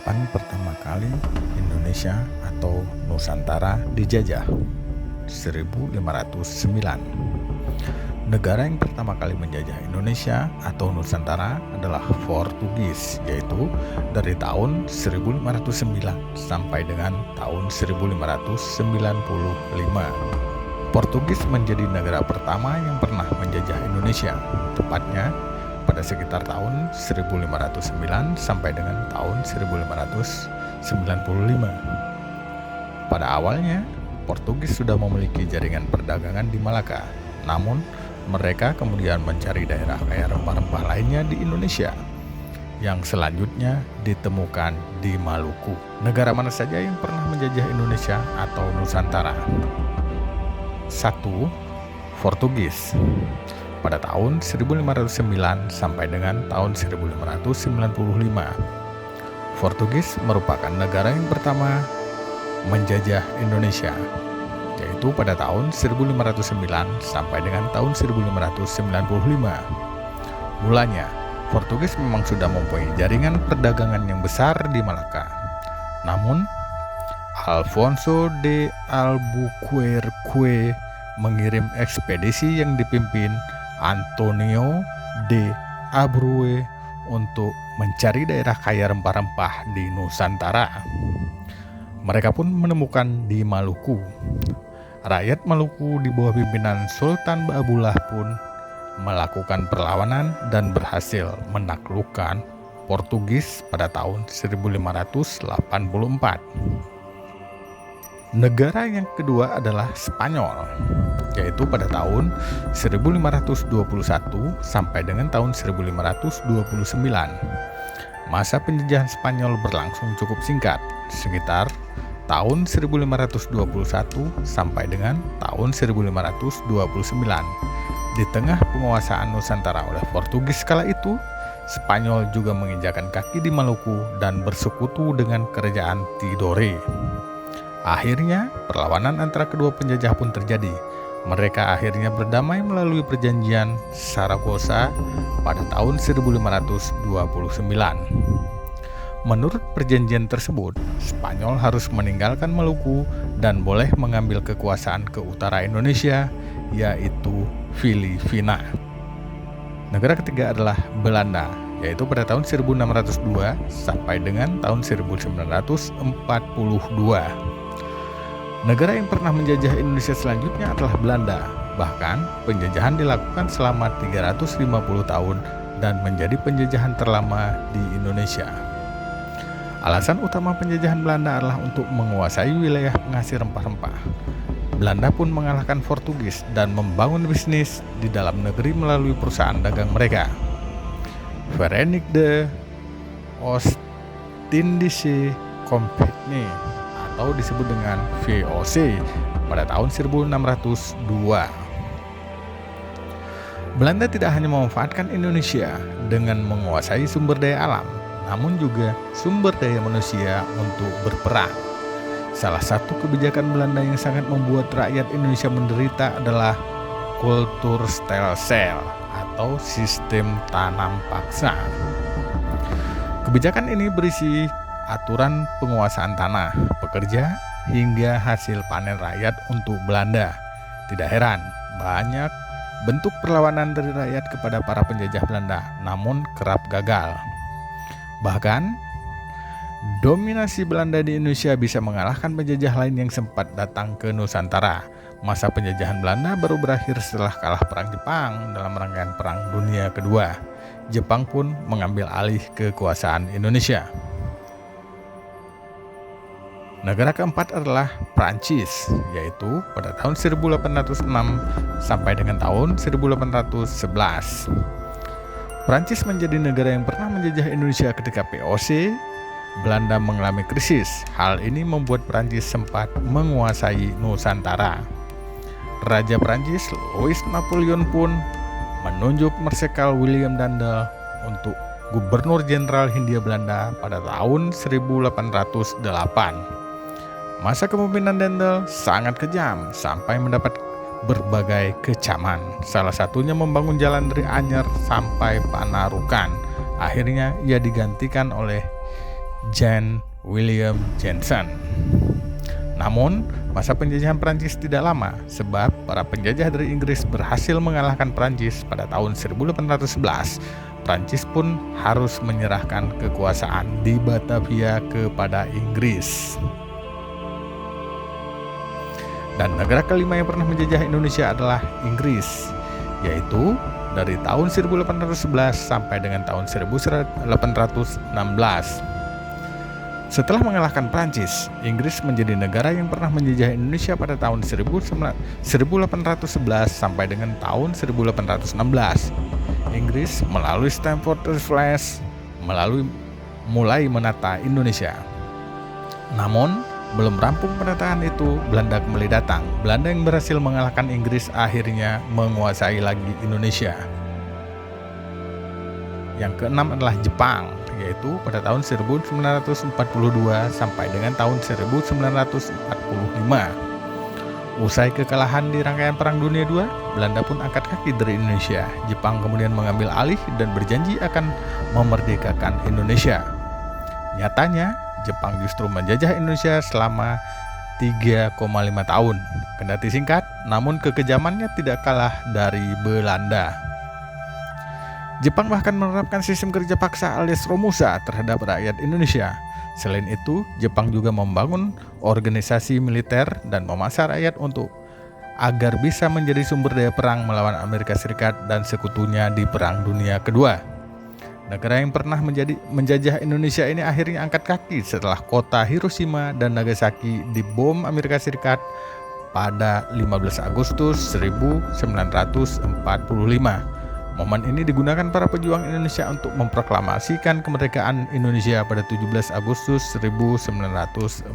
Kapan pertama kali Indonesia atau Nusantara dijajah? 1509. Negara yang pertama kali menjajah Indonesia atau Nusantara adalah Portugis, yaitu dari tahun 1509 sampai dengan tahun 1595. Portugis menjadi negara pertama yang pernah menjajah Indonesia, tepatnya pada sekitar tahun 1509 sampai dengan tahun 1595. Pada awalnya, Portugis sudah memiliki jaringan perdagangan di Malaka, namun mereka kemudian mencari daerah kaya rempah-rempah lainnya di Indonesia, yang selanjutnya ditemukan di Maluku. Negara mana saja yang pernah menjajah Indonesia atau Nusantara? 1. Portugis pada tahun 1509 sampai dengan tahun 1595. Portugis merupakan negara yang pertama menjajah Indonesia, yaitu pada tahun 1509 sampai dengan tahun 1595. Mulanya, Portugis memang sudah mempunyai jaringan perdagangan yang besar di Malaka. Namun, Alfonso de Albuquerque mengirim ekspedisi yang dipimpin Antonio de Abreu untuk mencari daerah kaya rempah-rempah di Nusantara. Mereka pun menemukan di Maluku. Rakyat Maluku di bawah pimpinan Sultan Baabullah pun melakukan perlawanan dan berhasil menaklukkan Portugis pada tahun 1584. Negara yang kedua adalah Spanyol, yaitu pada tahun 1521 sampai dengan tahun 1529. Masa penjajahan Spanyol berlangsung cukup singkat, sekitar tahun 1521 sampai dengan tahun 1529. Di tengah penguasaan Nusantara oleh Portugis kala itu, Spanyol juga menginjakan kaki di Maluku dan bersekutu dengan kerajaan Tidore. Akhirnya, perlawanan antara kedua penjajah pun terjadi. Mereka akhirnya berdamai melalui perjanjian Saragossa pada tahun 1529. Menurut perjanjian tersebut, Spanyol harus meninggalkan Maluku dan boleh mengambil kekuasaan ke utara Indonesia, yaitu Filipina. Negara ketiga adalah Belanda, yaitu pada tahun 1602 sampai dengan tahun 1942. Negara yang pernah menjajah Indonesia selanjutnya adalah Belanda. Bahkan, penjajahan dilakukan selama 350 tahun dan menjadi penjajahan terlama di Indonesia. Alasan utama penjajahan Belanda adalah untuk menguasai wilayah penghasil rempah-rempah. Belanda pun mengalahkan Portugis dan membangun bisnis di dalam negeri melalui perusahaan dagang mereka. Verenigde de Oost-Indische Compagnie atau disebut dengan VOC pada tahun 1602. Belanda tidak hanya memanfaatkan Indonesia dengan menguasai sumber daya alam, namun juga sumber daya manusia untuk berperang. Salah satu kebijakan Belanda yang sangat membuat rakyat Indonesia menderita adalah kultur stelsel atau sistem tanam paksa. Kebijakan ini berisi aturan penguasaan tanah, pekerja, hingga hasil panen rakyat untuk Belanda. Tidak heran, banyak bentuk perlawanan dari rakyat kepada para penjajah Belanda, namun kerap gagal. Bahkan, dominasi Belanda di Indonesia bisa mengalahkan penjajah lain yang sempat datang ke Nusantara. Masa penjajahan Belanda baru berakhir setelah kalah perang Jepang dalam rangkaian Perang Dunia Kedua. Jepang pun mengambil alih kekuasaan Indonesia. Negara keempat adalah Prancis, yaitu pada tahun 1806 sampai dengan tahun 1811. Prancis menjadi negara yang pernah menjajah Indonesia ketika VOC Belanda mengalami krisis. Hal ini membuat Prancis sempat menguasai Nusantara. Raja Prancis Louis Napoleon pun menunjuk Marsekal William Dandel untuk Gubernur Jenderal Hindia Belanda pada tahun 1808. Masa kepemimpinan Dandel sangat kejam sampai mendapat berbagai kecaman. Salah satunya membangun jalan dari Anyer sampai Panarukan. Akhirnya ia digantikan oleh Jean William Jensen. Namun, masa penjajahan Prancis tidak lama sebab para penjajah dari Inggris berhasil mengalahkan Prancis pada tahun 1811. Prancis pun harus menyerahkan kekuasaan di Batavia kepada Inggris. Dan negara kelima yang pernah menjajah Indonesia adalah Inggris, yaitu dari tahun 1811 sampai dengan tahun 1816. Setelah mengalahkan Prancis, Inggris menjadi negara yang pernah menjajah Indonesia pada tahun 1811 sampai dengan tahun 1816. Inggris melalui Stamford Raffles mulai menata Indonesia. Namun, belum rampung penataan itu, Belanda kembali datang. Belanda yang berhasil mengalahkan Inggris akhirnya menguasai lagi Indonesia. Yang keenam adalah Jepang, yaitu pada tahun 1942 sampai dengan tahun 1945. Usai kekalahan di rangkaian Perang Dunia II, Belanda pun angkat kaki dari Indonesia. Jepang kemudian mengambil alih dan berjanji akan memerdekakan Indonesia. Nyatanya, Jepang justru menjajah Indonesia selama 3,5 tahun. Kendati singkat, namun kekejamannya tidak kalah dari Belanda. Jepang bahkan menerapkan sistem kerja paksa alias Romusa terhadap rakyat Indonesia. Selain itu, Jepang juga membangun organisasi militer dan memaksa rakyat agar bisa menjadi sumber daya perang melawan Amerika Serikat dan sekutunya di Perang Dunia Kedua. Negara yang pernah menjajah Indonesia ini akhirnya angkat kaki setelah kota Hiroshima dan Nagasaki dibom Amerika Serikat pada 15 Agustus 1945. Momen ini digunakan para pejuang Indonesia untuk memproklamasikan kemerdekaan Indonesia pada 17 Agustus 1945.